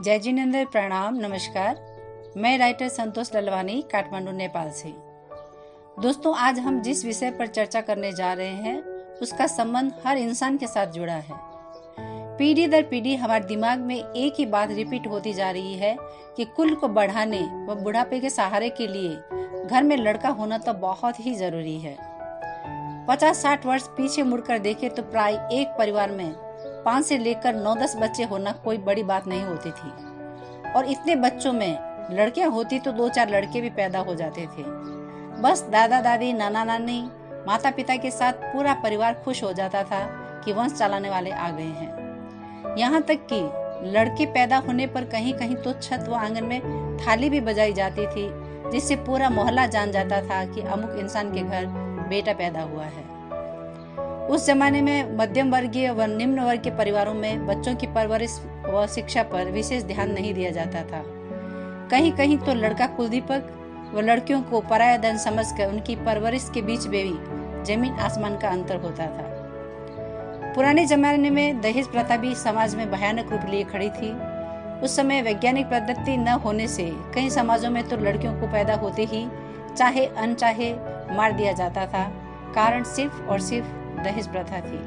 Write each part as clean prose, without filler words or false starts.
जय जिनेंद्र, प्रणाम, नमस्कार। मैं राइटर संतोष ललवानी, काठमांडू, नेपाल से। दोस्तों, आज हम जिस विषय पर चर्चा करने जा रहे हैं उसका संबंध हर इंसान के साथ जुड़ा है। पीढ़ी दर पीढ़ी हमारे दिमाग में एक ही बात रिपीट होती जा रही है कि कुल को बढ़ाने व बुढ़ापे के सहारे के लिए घर में लड़का होना तो बहुत ही जरूरी है। 50-60 वर्ष पीछे मुड़कर देखें तो प्राय एक परिवार में 5 से लेकर 9-10 बच्चे होना कोई बड़ी बात नहीं होती थी, और इतने बच्चों में लड़कियां होती तो 2-4 लड़के भी पैदा हो जाते थे। बस दादा दादी, नाना नानी, माता पिता के साथ पूरा परिवार खुश हो जाता था कि वंश चलाने वाले आ गए हैं। यहाँ तक कि लड़के पैदा होने पर कहीं कहीं तो छत व आंगन में थाली भी बजाई जाती थी, जिससे पूरा मोहल्ला जान जाता था कि अमुक इंसान के घर बेटा पैदा हुआ है। उस जमाने में मध्यम वर्गीय व निम्न वर्ग के परिवारों में बच्चों की परवरिश व शिक्षा पर विशेष ध्यान नहीं दिया जाता था। कहीं कहीं तो लड़का कुलदीपक व लड़कियों को पराया धन समझकर उनकी परवरिश के बीच में भी जमीन आसमान का अंतर होता था। पुराने जमाने में दहेज प्रथा भी समाज में भयानक रूप लिए खड़ी थी। उस समय वैज्ञानिक पद्धति न होने से कई समाजों में तो लड़कियों को पैदा होते ही चाहे अनचाहे मार दिया जाता था। कारण सिर्फ और सिर्फ दहेज प्रथा थी,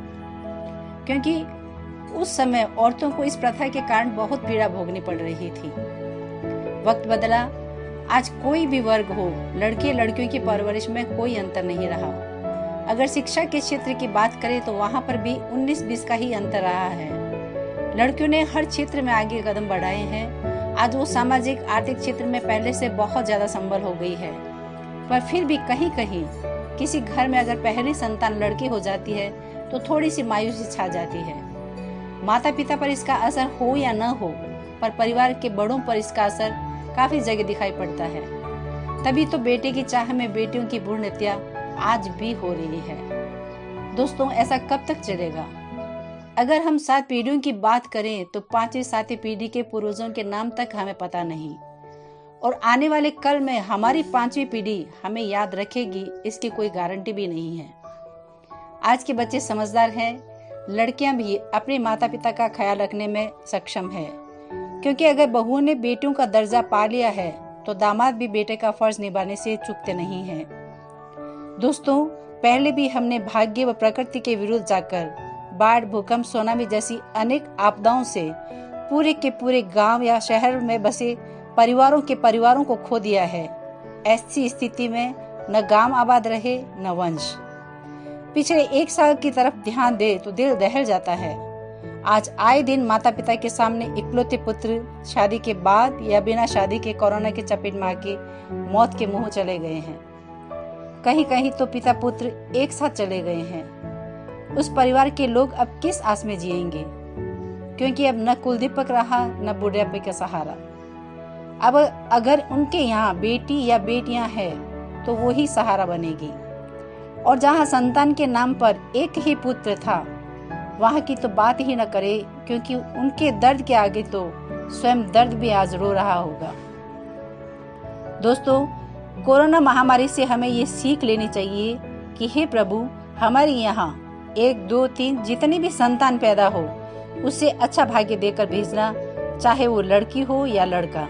क्योंकि उस समय औरतों को इस प्रथा के कारण बहुत पीड़ा भोगनी पड़ रही थी। वक्त बदला, आज कोई भी वर्ग हो, लड़के लड़कियों की परवरिश में कोई अंतर नहीं रहा। अगर शिक्षा के क्षेत्र की बात करें तो वहां पर भी 19-20 का ही अंतर रहा है। लड़कियों ने हर क्षेत्र में आगे कदम बढ़ाए हैं। आज वो सामाजिक आर्थिक क्षेत्र में पहले से बहुत ज्यादा संबल हो गई है, पर फिर भी कहीं कहीं किसी घर में अगर पहली संतान लड़की हो जाती है तो थोड़ी सी मायूसी छा जाती है। माता पिता पर इसका असर हो या न हो, पर परिवार के बड़ों पर इसका असर काफी जगह दिखाई पड़ता है। तभी तो बेटे की चाह में बेटियों की भ्रूण हत्या आज भी हो रही है। दोस्तों, ऐसा कब तक चलेगा? अगर हम 7 पीढ़ियों की बात करें तो 5वीं-7वीं पीढ़ी के पूर्वजों के नाम तक हमें पता नहीं, और आने वाले कल में हमारी 5वीं पीढ़ी हमें याद रखेगी इसकी कोई गारंटी भी नहीं है। आज के बच्चे समझदार हैं। लड़कियां भी अपने माता पिता का ख्याल रखने में सक्षम है, क्योंकि अगर बहुओं ने बेटियों का दर्जा पा लिया है तो दामाद भी बेटे का फर्ज निभाने से चूकते नहीं हैं। दोस्तों, पहले भी हमने भाग्य व प्रकृति के विरुद्ध जाकर बाढ़, भूकंप, सुनामी जैसी अनेक आपदाओं से पूरे के पूरे गांव या शहर में बसे परिवारों को खो दिया है। ऐसी स्थिति में न गांव आबाद रहे न वंश। पिछले 1 साल की तरफ ध्यान दे तो दिल दहल जाता है। आज आए दिन माता पिता के सामने इकलौते पुत्र शादी के बाद या बिना शादी के कोरोना की चपेट में आके मौत के मुंह चले गए हैं। कहीं कहीं तो पिता पुत्र एक साथ चले गए हैं। उस परिवार के लोग अब किस आस में जिएंगे, क्योंकि अब न कुलदीपक रहा न बुढ़ापे का सहारा। अब अगर उनके यहाँ बेटी या बेटियां हैं तो वो ही सहारा बनेगी, और जहाँ संतान के नाम पर एक ही पुत्र था वहाँ की तो बात ही न करे, क्योंकि उनके दर्द के आगे तो स्वयं दर्द भी आज रो रहा होगा। दोस्तों, कोरोना महामारी से हमें ये सीख लेनी चाहिए कि हे प्रभु, हमारे यहाँ 1, 2, 3 जितनी भी संतान पैदा हो उससे अच्छा भाग्य देकर भेजना, चाहे वो लड़की हो या लड़का।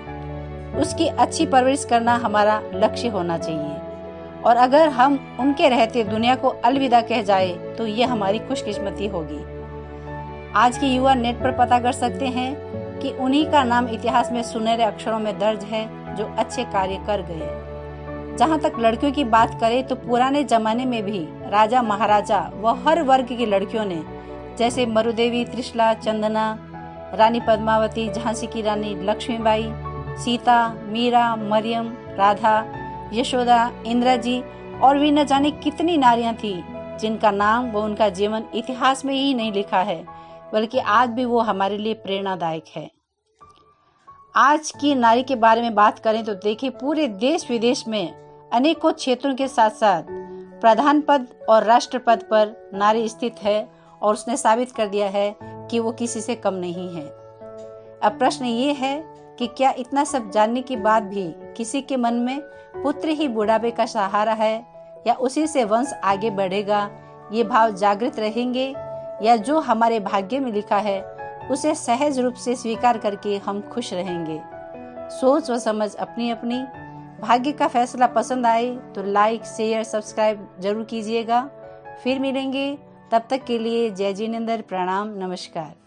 उसकी अच्छी परवरिश करना हमारा लक्ष्य होना चाहिए, और अगर हम उनके रहते दुनिया को अलविदा कह जाए तो ये हमारी खुशकिस्मती होगी। आज के युवा नेट पर पता कर सकते हैं कि उन्हीं का नाम इतिहास में सुनहरे अक्षरों में दर्ज है जो अच्छे कार्य कर गए। जहाँ तक लड़कियों की बात करें तो पुराने जमाने में भी राजा महाराजा व हर वर्ग की लड़कियों ने, जैसे मरुदेवी, त्रिशला, चंदना, रानी पद्मावती, झांसी की रानी लक्ष्मीबाई, सीता, मीरा, मरियम, राधा, यशोदा, इंदिरा जी और भी न जाने कितनी नारियां थी जिनका नाम व उनका जीवन इतिहास में ही नहीं लिखा है, बल्कि आज भी वो हमारे लिए प्रेरणादायक है। आज की नारी के बारे में बात करें तो देखिए, पूरे देश विदेश में अनेकों क्षेत्रों के साथ साथ प्रधान पद और राष्ट्र पद पर नारी स्थित है, और उसने साबित कर दिया है कि वो किसी से कम नहीं है। अब प्रश्न ये है कि क्या इतना सब जानने के बाद भी किसी के मन में पुत्र ही बुढ़ापे का सहारा है, या उसी से वंश आगे बढ़ेगा, ये भाव जागृत रहेंगे, या जो हमारे भाग्य में लिखा है उसे सहज रूप से स्वीकार करके हम खुश रहेंगे। सोच व समझ अपनी अपनी। भाग्य का फैसला पसंद आए तो लाइक, शेयर, सब्सक्राइब जरूर कीजिएगा। फिर मिलेंगे, तब तक के लिए जय जिनेंद्र, प्रणाम, नमस्कार।